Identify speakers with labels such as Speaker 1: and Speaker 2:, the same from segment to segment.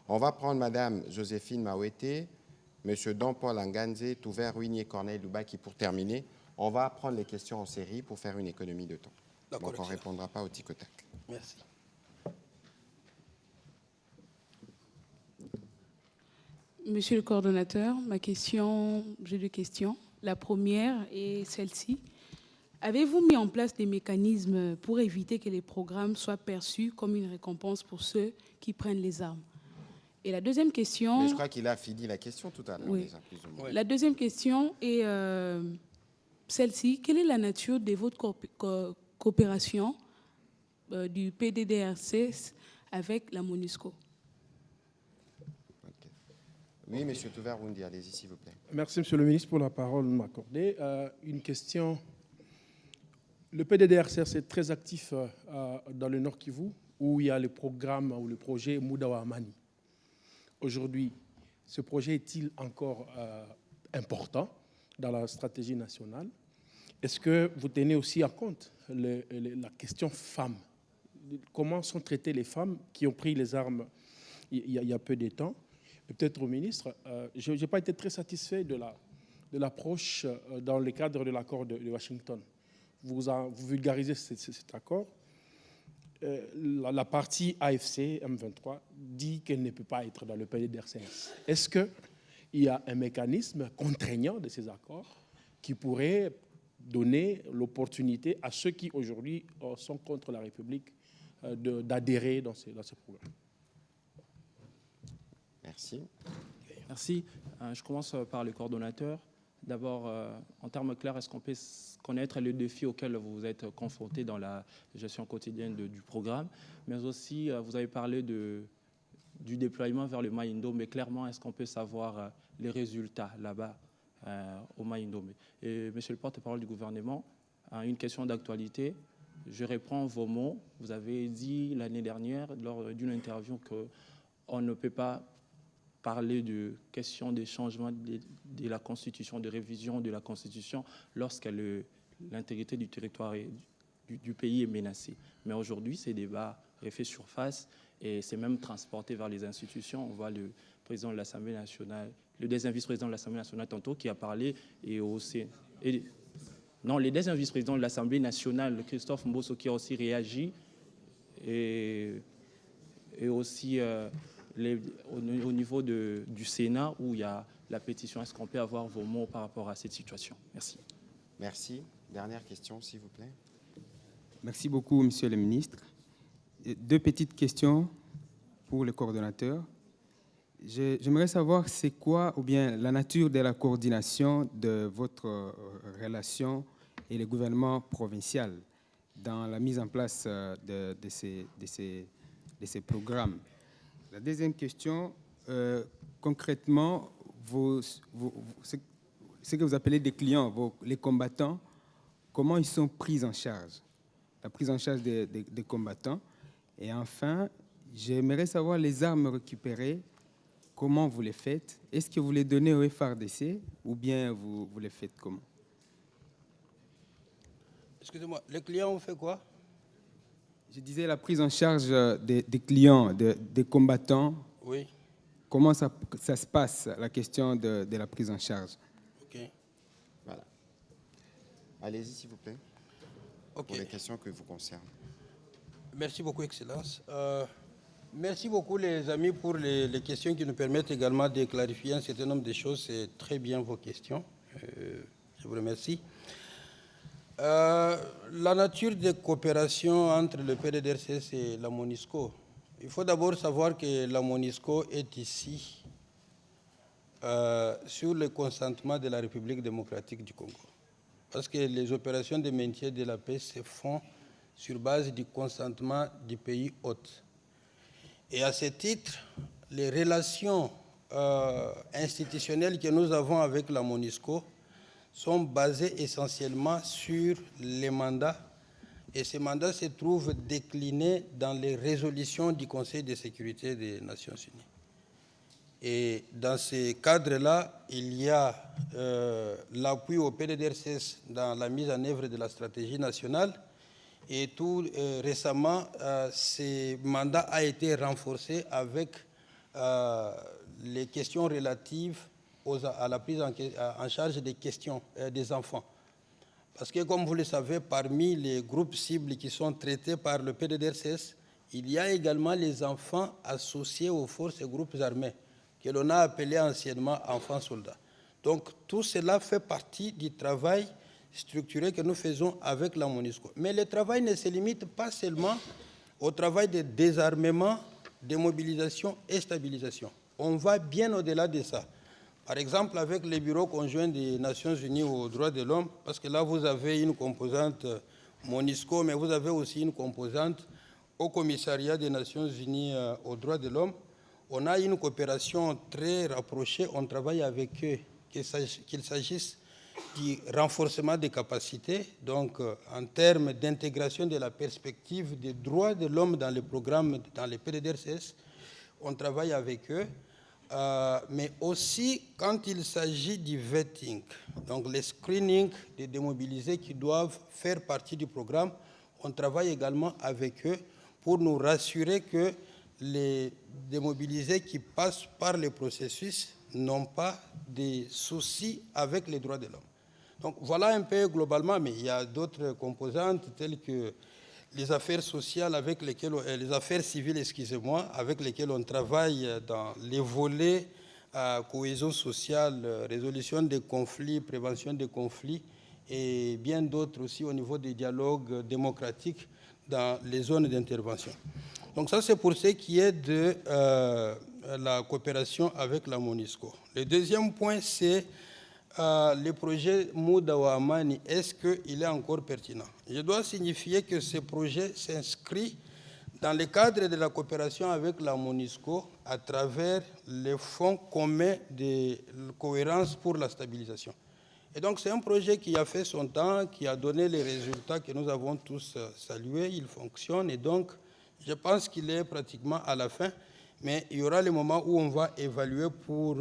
Speaker 1: On va prendre Madame Joséphine Mawete, Monsieur Don-Paul Anganze, Touver, Ruinier, Corneille, Loubaki pour terminer. On va prendre les questions en série pour faire une économie de temps. Donc on ne répondra pas au tic au tac.
Speaker 2: Merci.
Speaker 3: Monsieur le coordonnateur, j'ai deux questions. La première est celle-ci. Avez-vous mis en place des mécanismes pour éviter que les programmes soient perçus comme une récompense pour ceux qui prennent les armes? Et la deuxième question...
Speaker 1: Mais je crois qu'il a fini la question tout à l'heure,
Speaker 3: oui.
Speaker 1: déjà, plus ou moins.
Speaker 3: La deuxième question est celle-ci. Quelle est la nature de votre coopération du PDDRC avec la MONUSCO?
Speaker 1: Oui, M. Touver-Rundi, allez-y, s'il vous plaît.
Speaker 4: Merci, M. le ministre, pour la parole m'accorder. Une question. Le PDDRCS est très actif dans le Nord Kivu, où il y a le programme ou le projet Moudawa Amani. Aujourd'hui, ce projet est-il encore important dans la stratégie nationale? Est-ce que vous tenez aussi en compte la question femmes? Comment sont traitées les femmes qui ont pris les armes il y a peu de temps? Peut-être au ministre, je n'ai pas été très satisfait de l'approche dans le cadre de l'accord de Washington. Vous vulgarisez cet accord. La partie AFC M23 dit qu'elle ne peut pas être dans le PDDRCS. Est-ce qu'il y a un mécanisme contraignant de ces accords qui pourrait donner l'opportunité à ceux qui aujourd'hui sont contre la République d'adhérer dans ce programme?
Speaker 1: Merci.
Speaker 5: Merci. Je commence par le coordonnateur. D'abord, en termes clairs, est-ce qu'on peut connaître les défis auxquels vous êtes confrontés dans la gestion quotidienne du programme? Mais aussi, vous avez parlé du déploiement vers le Mai-Ndombe, mais clairement, est-ce qu'on peut savoir les résultats là-bas au Mai-Ndombe? Et monsieur le porte-parole du gouvernement, une question d'actualité. Je reprends vos mots. Vous avez dit l'année dernière, lors d'une interview, qu'on ne peut pas parler de question des changements de la Constitution, de révision de la Constitution, lorsque l'intégrité du territoire du pays est menacée. Mais aujourd'hui, ces débats refait surface et c'est même transporté vers les institutions. On voit le président de l'Assemblée nationale, le deuxième vice-président de l'Assemblée nationale tantôt qui a parlé, et aussi... non, le deuxième vice-président de l'Assemblée nationale, Christophe Mbosso, qui a aussi réagi, et aussi... au niveau du Sénat, où il y a la pétition. Est-ce qu'on peut avoir vos mots par rapport à cette situation? Merci.
Speaker 1: Merci. Dernière question, s'il vous plaît.
Speaker 6: Merci beaucoup, Monsieur le ministre. Deux petites questions pour le coordonnateur. J'aimerais savoir c'est quoi, ou bien la nature de la coordination de votre relation et le gouvernement provincial dans la mise en place de ces programmes. La deuxième question, concrètement, ce que vous appelez des clients, les combattants, comment ils sont pris en charge? La prise en charge des combattants. Et enfin, j'aimerais savoir les armes récupérées, comment vous les faites? Est-ce que vous les donnez au FARDC ou bien vous les faites comment?
Speaker 2: Excusez-moi, les clients ont fait quoi?
Speaker 6: Je disais la prise en charge des clients, des combattants.
Speaker 2: Oui.
Speaker 6: Comment ça se passe, la question de la prise en charge?
Speaker 2: OK.
Speaker 1: Voilà. Allez-y, s'il vous plaît, pour les questions qui vous concernent.
Speaker 2: Merci beaucoup, Excellence. Merci beaucoup, les amis, pour les questions qui nous permettent également de clarifier un certain nombre de choses. C'est très bien vos questions. Je vous remercie. La nature de coopération entre le PDDRCS et la MONUSCO. Il faut d'abord savoir que la MONUSCO est ici sur le consentement de la République démocratique du Congo. Parce que les opérations de maintien de la paix se font sur base du consentement du pays hôte. Et à ce titre, les relations institutionnelles que nous avons avec la MONUSCO sont basés essentiellement sur les mandats, et ces mandats se trouvent déclinés dans les résolutions du Conseil de sécurité des Nations Unies. Et dans ce cadre-là, il y a l'appui au PDDRCS dans la mise en œuvre de la stratégie nationale, et tout récemment, ce mandat a été renforcé avec les questions relatives à la prise en charge des questions des enfants. Parce que, comme vous le savez, parmi les groupes cibles qui sont traités par le PDDRCS, il y a également les enfants associés aux forces et groupes armés, que l'on a appelés anciennement enfants-soldats. Donc, tout cela fait partie du travail structuré que nous faisons avec la MONUSCO. Mais le travail ne se limite pas seulement au travail de désarmement, démobilisation et stabilisation. On va bien au-delà de ça. Par exemple, avec les bureaux conjoints des Nations Unies aux droits de l'homme, parce que là, vous avez une composante MONUSCO, mais vous avez aussi une composante au commissariat des Nations Unies aux droits de l'homme. On a une coopération très rapprochée, on travaille avec eux, qu'il s'agisse du renforcement des capacités, donc en termes d'intégration de la perspective des droits de l'homme dans les programmes, dans les PDDRCS, on travaille avec eux. Mais aussi quand il s'agit du vetting, donc les screenings des démobilisés qui doivent faire partie du programme, on travaille également avec eux pour nous rassurer que les démobilisés qui passent par le processus n'ont pas de soucis avec les droits de l'homme. Donc voilà un peu globalement, mais il y a d'autres composantes telles que les affaires sociales avec lesquelles, les affaires civiles, excusez-moi, avec lesquelles on travaille dans les volets cohésion sociale, résolution des conflits, prévention des conflits et bien d'autres aussi au niveau des dialogues démocratiques dans les zones d'intervention. Donc ça, c'est pour ce qui est de la coopération avec la MONUSCO. Le deuxième point, c'est le projet Muda Amani, est-ce qu'il est encore pertinent? Je dois signifier que ce projet s'inscrit dans le cadre de la coopération avec la MONUSCO à travers les fonds communs de cohérence pour la stabilisation. Et donc c'est un projet qui a fait son temps, qui a donné les résultats que nous avons tous salués, il fonctionne et donc je pense qu'il est pratiquement à la fin, mais il y aura le moment où on va évaluer pour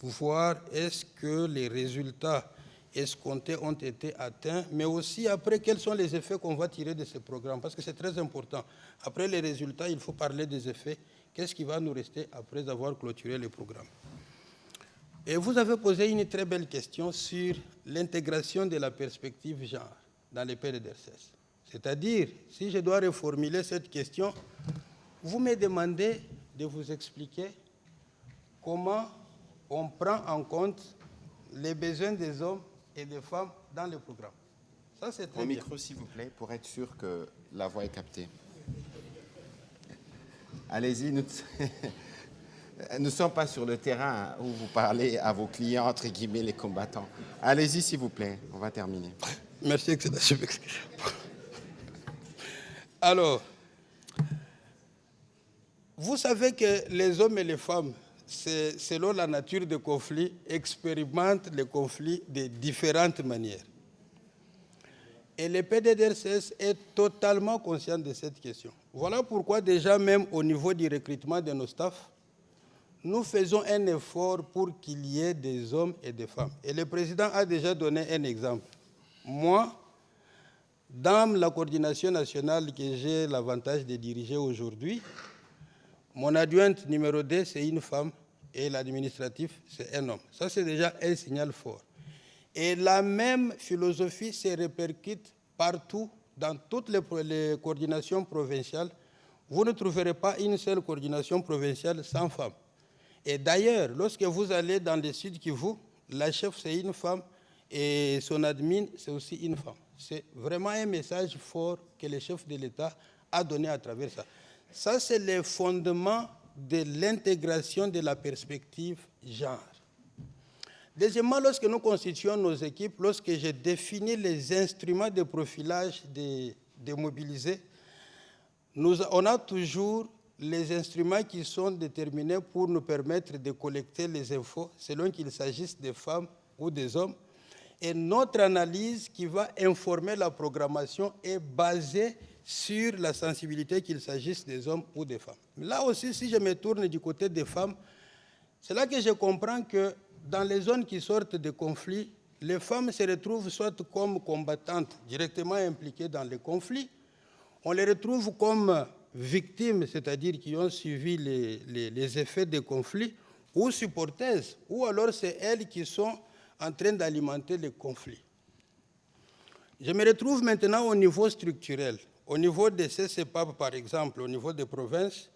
Speaker 2: voir est-ce que les résultats escomptés ont été atteints, mais aussi après quels sont les effets qu'on va tirer de ce programme, parce que c'est très important. Après les résultats, il faut parler des effets. Qu'est-ce qui va nous rester après avoir clôturé le programme? Et vous avez posé une très belle question sur l'intégration de la perspective genre dans les PDDRCS. C'est-à-dire, si je dois reformuler cette question, vous me demandez de vous expliquer comment on prend en compte les besoins des hommes et des femmes dans le programme. Ça, c'est très bien.
Speaker 1: Au micro, s'il vous plaît, pour être sûr que la voix est captée. Allez-y, nous ne sommes pas sur le terrain où vous parlez à vos clients, entre guillemets, les combattants. Allez-y, s'il vous plaît, on va terminer.
Speaker 2: Merci, Excellence. Alors, vous savez que les hommes et les femmes, selon la nature des conflits, expérimentent les conflits de différentes manières. Et le PDDRCS est totalement conscient de cette question. Voilà pourquoi déjà même au niveau du recrutement de nos staffs, nous faisons un effort pour qu'il y ait des hommes et des femmes. Et le président a déjà donné un exemple. Moi, dans la coordination nationale que j'ai l'avantage de diriger aujourd'hui, mon adjointe numéro 2, c'est une femme, et l'administratif, c'est un homme. Ça, c'est déjà un signal fort. Et la même philosophie se répercute partout, dans toutes les coordinations provinciales. Vous ne trouverez pas une seule coordination provinciale sans femmes. Et d'ailleurs, lorsque vous allez dans le Sud Kivu, la chef, c'est une femme, et son admin, c'est aussi une femme. C'est vraiment un message fort que le chef de l'État a donné à travers ça. Ça, c'est le fondement de l'intégration de la perspective genre. Deuxièmement, lorsque nous constituons nos équipes, lorsque j'ai défini les instruments de profilage des mobilisés, on a toujours les instruments qui sont déterminés pour nous permettre de collecter les infos, selon qu'il s'agisse des femmes ou des hommes. Et notre analyse qui va informer la programmation est basée sur la sensibilité qu'il s'agisse des hommes ou des femmes. Là aussi, si je me tourne du côté des femmes, c'est là que je comprends que dans les zones qui sortent de conflits, les femmes se retrouvent soit comme combattantes directement impliquées dans les conflits, on les retrouve comme victimes, c'est-à-dire qui ont suivi les effets des conflits, ou supporters, ou alors c'est elles qui sont en train d'alimenter les conflits. Je me retrouve maintenant au niveau structurel. Au niveau des CCPAB, par exemple, au niveau des provinces,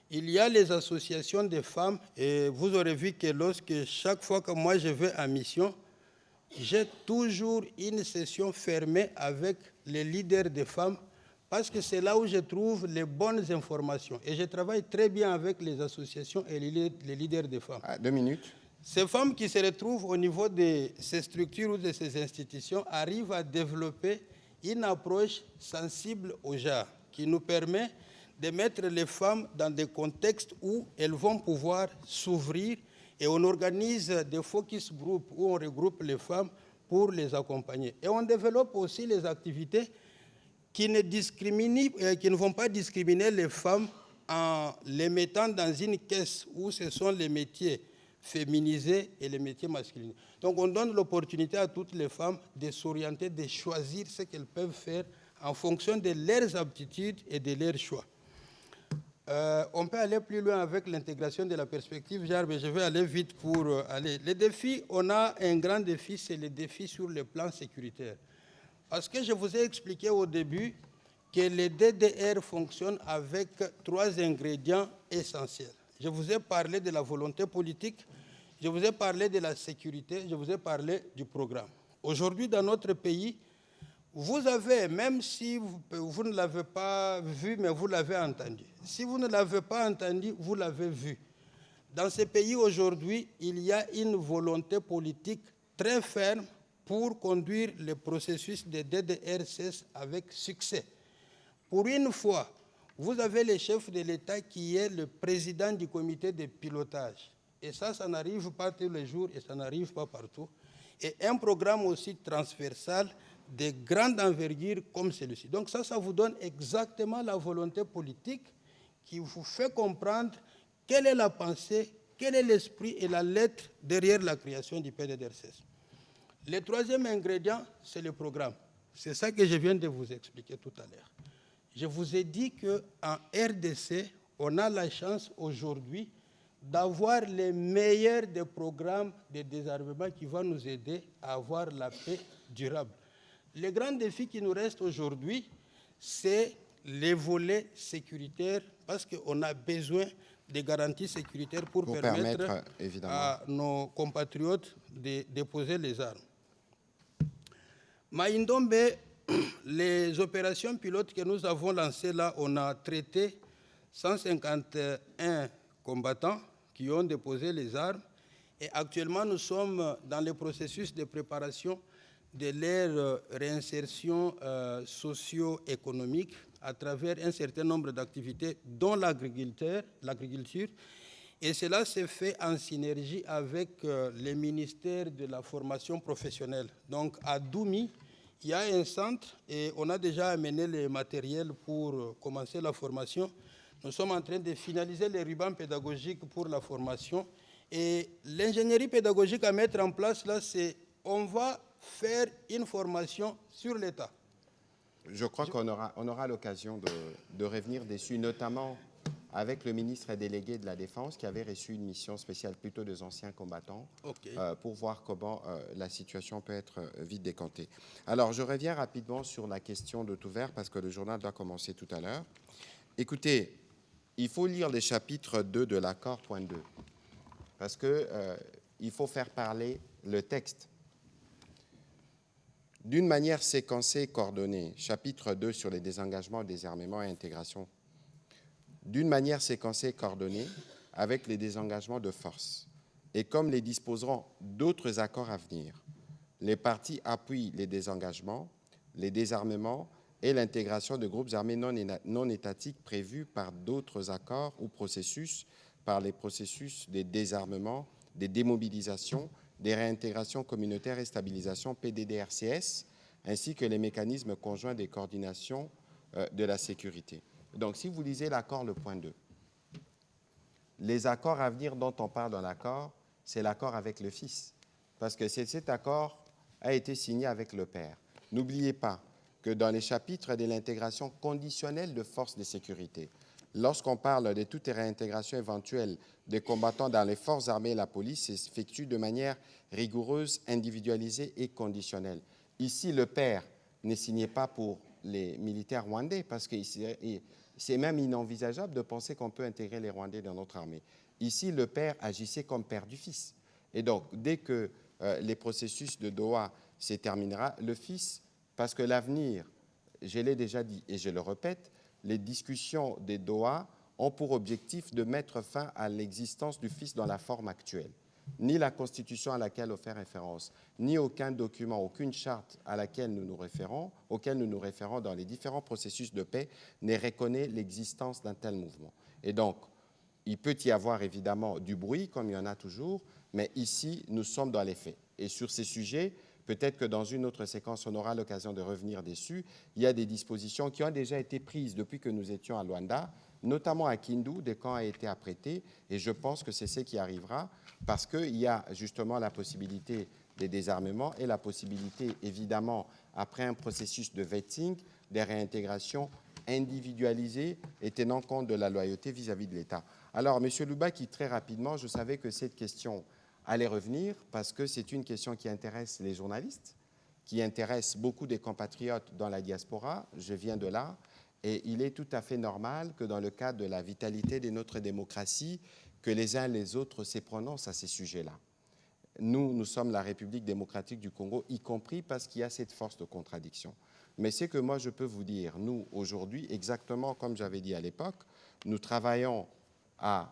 Speaker 2: il y a les associations des femmes, et vous aurez vu que chaque fois que moi je vais en mission, j'ai toujours une session fermée avec les leaders des femmes, parce que c'est là où je trouve les bonnes informations. Et je travaille très bien avec les associations et les leaders des femmes.
Speaker 1: 2 minutes.
Speaker 2: Ces femmes qui se retrouvent au niveau de ces structures ou de ces institutions arrivent à développer une approche sensible au genre, qui nous permet de mettre les femmes dans des contextes où elles vont pouvoir s'ouvrir, et on organise des focus groups où on regroupe les femmes pour les accompagner. Et on développe aussi les activités qui ne vont pas discriminer les femmes en les mettant dans une caisse où ce sont les métiers féminisés et les métiers masculins. Donc on donne l'opportunité à toutes les femmes de s'orienter, de choisir ce qu'elles peuvent faire en fonction de leurs aptitudes et de leurs choix. On peut aller plus loin avec l'intégration de la perspective genre, mais je vais aller vite pour aller. Les défis, on a un grand défi, c'est le défi sur le plan sécuritaire. Parce que je vous ai expliqué au début que les DDR fonctionnent avec 3 ingrédients essentiels. Je vous ai parlé de la volonté politique, je vous ai parlé de la sécurité, je vous ai parlé du programme. Aujourd'hui, dans notre pays, vous avez, même si vous ne l'avez pas vu, mais vous l'avez entendu. Si vous ne l'avez pas entendu, vous l'avez vu. Dans ce pays aujourd'hui, il y a une volonté politique très ferme pour conduire le processus de DDR-16 avec succès. Pour une fois, vous avez le chef de l'État qui est le président du comité de pilotage. Et ça n'arrive pas tous les jours et ça n'arrive pas partout. Et un programme aussi transversal de grande envergure comme celui-ci. Donc ça vous donne exactement la volonté politique qui vous fait comprendre quelle est la pensée, quel est l'esprit et la lettre derrière la création du PDDR-16. Le troisième ingrédient, c'est le programme. C'est ça que je viens de vous expliquer tout à l'heure. Je vous ai dit qu'en RDC, on a la chance aujourd'hui d'avoir les meilleurs des programmes de désarmement qui vont nous aider à avoir la paix durable. Le grand défi qui nous reste aujourd'hui, c'est les volets sécuritaires, parce qu'on a besoin de garanties sécuritaires pour permettre à nos compatriotes de déposer les armes. Maïndombe, les opérations pilotes que nous avons lancées là, on a traité 151 combattants qui ont déposé les armes, et actuellement nous sommes dans le processus de préparation de leur réinsertion socio-économique à travers un certain nombre d'activités, dont l'agriculture, et cela s'est fait en synergie avec le ministère de la formation professionnelle. Donc à Doumi, il y a un centre et on a déjà amené les matériels pour commencer la formation. Nous sommes en train de finaliser les rubans pédagogiques pour la formation. Et l'ingénierie pédagogique à mettre en place, là, c'est on va faire une formation sur l'État.
Speaker 1: Je crois qu'on aura l'occasion de revenir dessus, notamment avec le ministre délégué de la Défense qui avait reçu une mission spéciale plutôt des anciens combattants pour voir comment la situation peut être vite décantée. Alors, je reviens rapidement sur la question de tout vert parce que le journal doit commencer tout à l'heure. Écoutez, il faut lire les chapitres 2 de l'accord, point 2, parce qu'il faut faire parler le texte. D'une manière séquencée et coordonnée, chapitre 2 sur les désengagements, désarmement et intégration, d'une manière séquencée et coordonnée avec les désengagements de force. Et comme les disposeront d'autres accords à venir, les parties appuient les désengagements, les désarmements et l'intégration de groupes armés non étatiques prévus par d'autres accords ou processus, par les processus des désarmements, des démobilisations, des réintégrations communautaires et stabilisation PDDRCS, ainsi que les mécanismes conjoints des coordinations de la sécurité. Donc, si vous lisez l'accord, le point 2, les accords à venir dont on parle dans l'accord, c'est l'accord avec le Fils, parce que cet accord a été signé avec le Père. N'oubliez pas que dans les chapitres de l'intégration conditionnelle de forces de sécurité, lorsqu'on parle de toute réintégration éventuelle des combattants dans les forces armées et la police, s'effectue de manière rigoureuse, individualisée et conditionnelle. Ici, le pair n'est signé pas pour les militaires rwandais, parce que c'est même inenvisageable de penser qu'on peut intégrer les Rwandais dans notre armée. Ici, le père agissait comme père du fils. Et donc, dès que les processus de Doha se terminera, le fils, parce que l'avenir, je l'ai déjà dit et je le répète, les discussions des Doha ont pour objectif de mettre fin à l'existence du fils dans la forme actuelle. Ni la Constitution à laquelle on fait référence, ni aucun document, aucune charte à laquelle nous nous référons, auquel nous nous référons dans les différents processus de paix, ne reconnaît l'existence d'un tel mouvement. Et donc, il peut y avoir évidemment du bruit, comme il y en a toujours, mais ici, nous sommes dans les faits. Et sur ces sujets, peut-être que dans une autre séquence, on aura l'occasion de revenir dessus. Il y a des dispositions qui ont déjà été prises depuis que nous étions à Luanda, notamment à Kindu, des camps ont été apprêtés, et je pense que c'est ce qui arrivera, parce qu'il y a justement la possibilité des désarmements et la possibilité, évidemment, après un processus de vetting, des réintégrations individualisées et tenant compte de la loyauté vis-à-vis de l'État. Alors, M. Loubaki, très rapidement, je savais que cette question allait revenir parce que c'est une question qui intéresse les journalistes, qui intéresse beaucoup des compatriotes dans la diaspora. Je viens de là. Et il est tout à fait normal que dans le cadre de la vitalité de notre démocratie, que les uns et les autres se prononcent à ces sujets-là. Nous sommes la République démocratique du Congo, y compris parce qu'il y a cette force de contradiction. Mais c'est que moi, je peux vous dire, nous, aujourd'hui, exactement comme j'avais dit à l'époque, nous travaillons à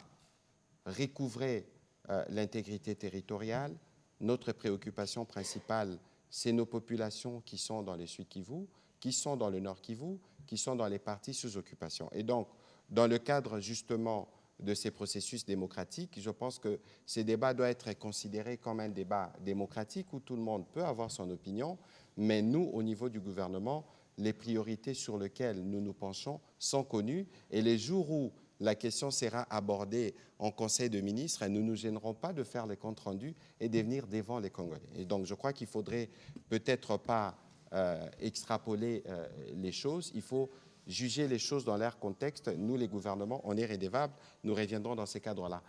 Speaker 1: recouvrer l'intégrité territoriale. Notre préoccupation principale, c'est nos populations qui sont dans les Sud Kivu, qui sont dans le Nord Kivu, qui sont dans les parties sous occupation. Et donc, dans le cadre justement de ces processus démocratiques, je pense que ces débats doivent être considérés comme un débat démocratique où tout le monde peut avoir son opinion, mais nous, au niveau du gouvernement, les priorités sur lesquelles nous nous penchons sont connues, et les jours où la question sera abordée en Conseil de ministres, nous ne nous gênerons pas de faire les comptes rendus et de venir devant les Congolais. Et donc, je crois qu'il ne faudrait peut-être pas extrapoler les choses. Il faut juger les choses dans leur contexte. Nous, les gouvernements, on est rédevables. Nous reviendrons dans ces cadres-là.